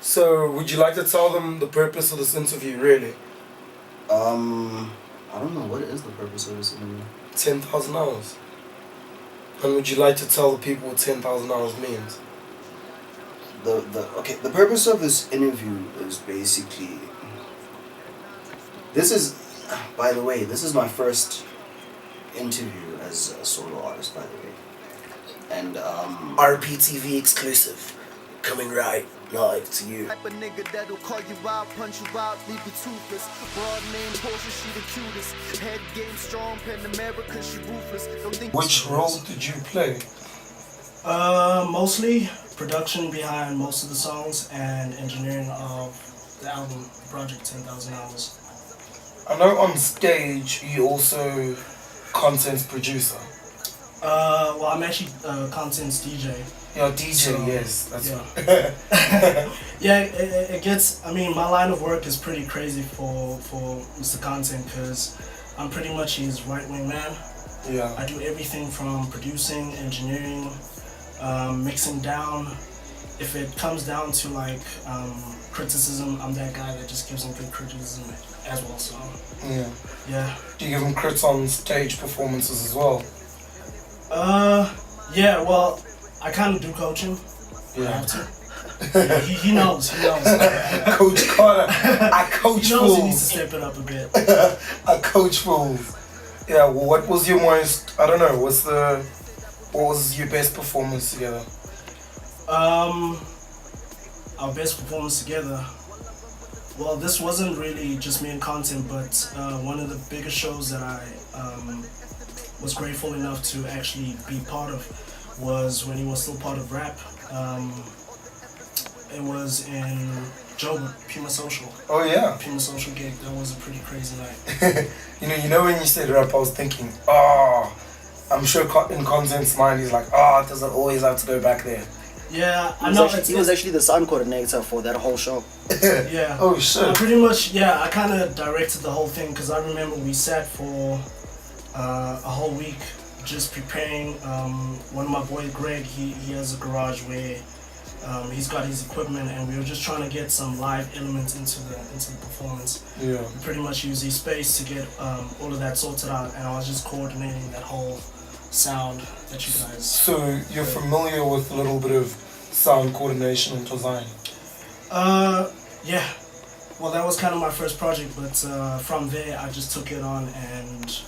So, would you like to tell them the purpose of this interview, really? I don't know, what is the purpose of this interview? 10,000 hours. And would you like to tell the people what 10,000 hours means? The purpose of this interview is basically... By the way, this is my first interview as a solo artist, by the way. And, RPTV exclusive. Coming right live to you. Type of nigga that'll call you out, punch you out, leave you toothless. Broad name, Porsche, she the cutest. Head game strong, Pan America, she ruthless. Don't think. Which role did you play? Mostly production behind most of the songs and engineering of the album, Project 10,000 Hours. I know on stage you also content producer. Well, I'm actually content's DJ. You're a DJ, So, yes. That's yeah. Yeah, it gets. I mean, my line of work is pretty crazy for Mr. Content because I'm pretty much his right wing man. Yeah. I do everything from producing, engineering, mixing down. If it comes down to like criticism, I'm that guy that just gives him good criticism as well. So Yeah. yeah. Do you give him crits on stage performances as well? Yeah. Well, I kind of do coaching. I Yeah. have to. Yeah, he knows. He knows. Coach Carter. I coach He knows he needs to fools. step it up a bit. I coach fools. Yeah. Well, what was your most? I don't know. What was your best performance together? Our best performance together. Well, this wasn't really just me and Content, but one of the biggest shows that I was grateful enough to actually be part of was when he was still part of rap. It was in Joburg, Puma Social. Oh yeah. Puma Social gig. That was a pretty crazy night. You know when you said rap, I was thinking, I'm sure in Content's mind he's like, does it always have to go back there? Yeah, I know. he was actually the sound coordinator for that whole show. Yeah. Oh shit. Pretty much, yeah. I kind of directed the whole thing because I remember we sat for a whole week just preparing. One of my boys, Greg, he has a garage where he's got his equipment, and we were just trying to get some live elements into the performance. Yeah. We pretty much used his space to get all of that sorted out, and I was just coordinating that whole sound that you guys. So you're familiar with a little bit of sound coordination and design? Yeah. Well, that was kind of my first project, but from there I just took it on, and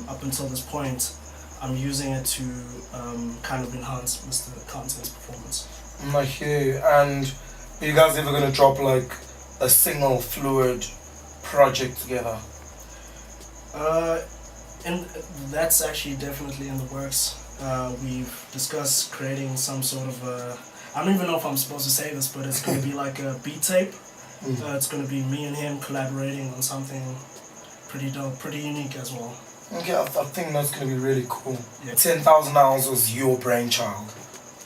up until this point, I'm using it to kind of enhance Mr. Content's performance. I hear you. And are you guys ever gonna drop like a single fluid project together? And that's actually definitely in the works. We've discussed creating some sort of I don't even know if I'm supposed to say this, but it's going to be like a beat tape. It's going to be me and him collaborating on something pretty dope, pretty unique as well. Okay, I think that's gonna be really cool. Yeah. 10,000 Hours was your brainchild.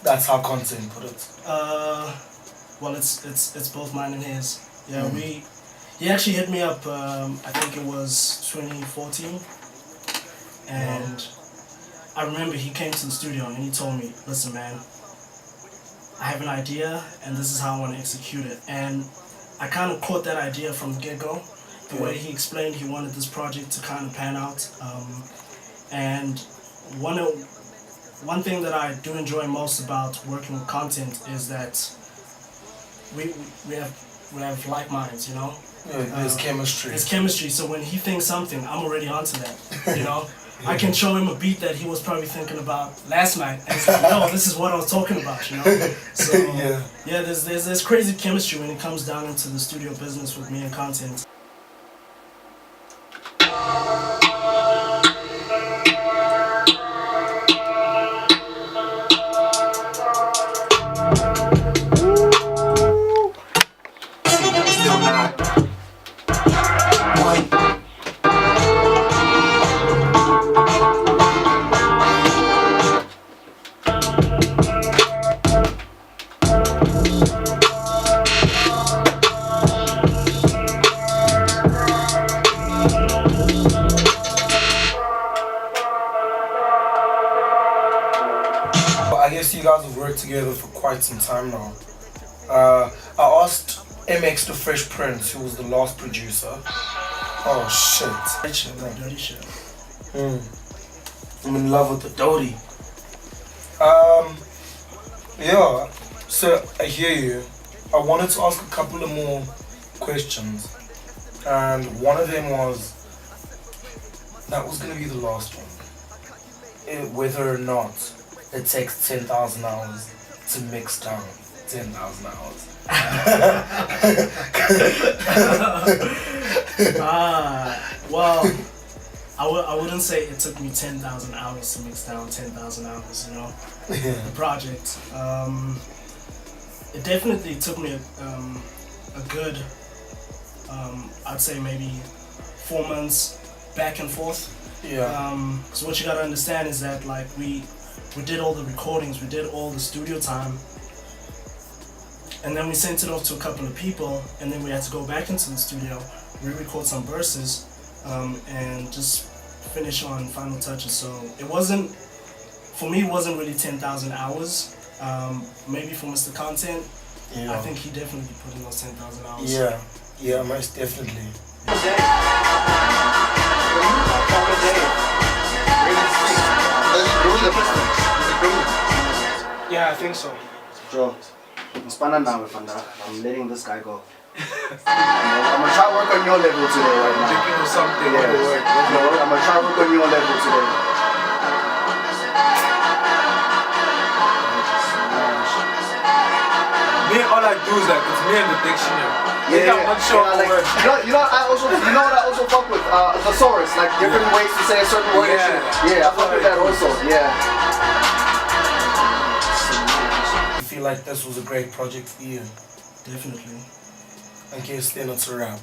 That's how Content put it. Well, it's both mine and his. Yeah, he actually hit me up. I think it was 2014, and I remember he came to the studio and he told me, "Listen, man, I have an idea, and this is how I want to execute it." And I kind of caught that idea from the get-go. The way he explained he wanted this project to kind of pan out, and one thing that I do enjoy most about working with Content is that we have like minds, you know. Yeah, there's chemistry. It's chemistry. So when he thinks something, I'm already onto that. You know, I can show him a beat that he was probably thinking about last night, and he's like, "No, this is what I was talking about." You know. So yeah, there's crazy chemistry when it comes down into the studio business with me and Content. I guess you guys have worked together for quite some time now. I asked MX the Fresh Prince, who was the last producer. Oh shit. Dirty shit. I'm in love with the Dodie. Yeah, so I hear you. I wanted to ask a couple of more questions. And one of them was, that was going to be the last one. Whether or not it takes 10,000 hours to mix down 10,000 hours. Well, I wouldn't say it took me 10,000 hours to mix down 10,000 hours, you know, the project. It definitely took me a good, I'd say maybe 4 months back and forth. Yeah. So what you gotta understand is that like we did all the recordings, we did all the studio time, and then we sent it off to a couple of people, and then we had to go back into the studio, re-record some verses, and just finish on final touches. So it wasn't, for me, it wasn't really 10,000 hours. Maybe for Mr. Content, Yeah. I think he definitely put in those 10,000 hours. Yeah, most definitely. Yeah, I think so. Bro, I'm letting this guy go. I'm gonna try to work on your level today right now. Thinking of something. Yeah. I'm gonna try to work on your level today. Me, all I do is like, it's me and the dictionary. Yeah, I'm not sure like, what. you know what I also fuck with thesaurus, like different ways to say a certain word. Yeah. And shit. Yeah, I fuck with that also. Yeah. I feel like this was a great project for you. Definitely. I guess then it's a wrap.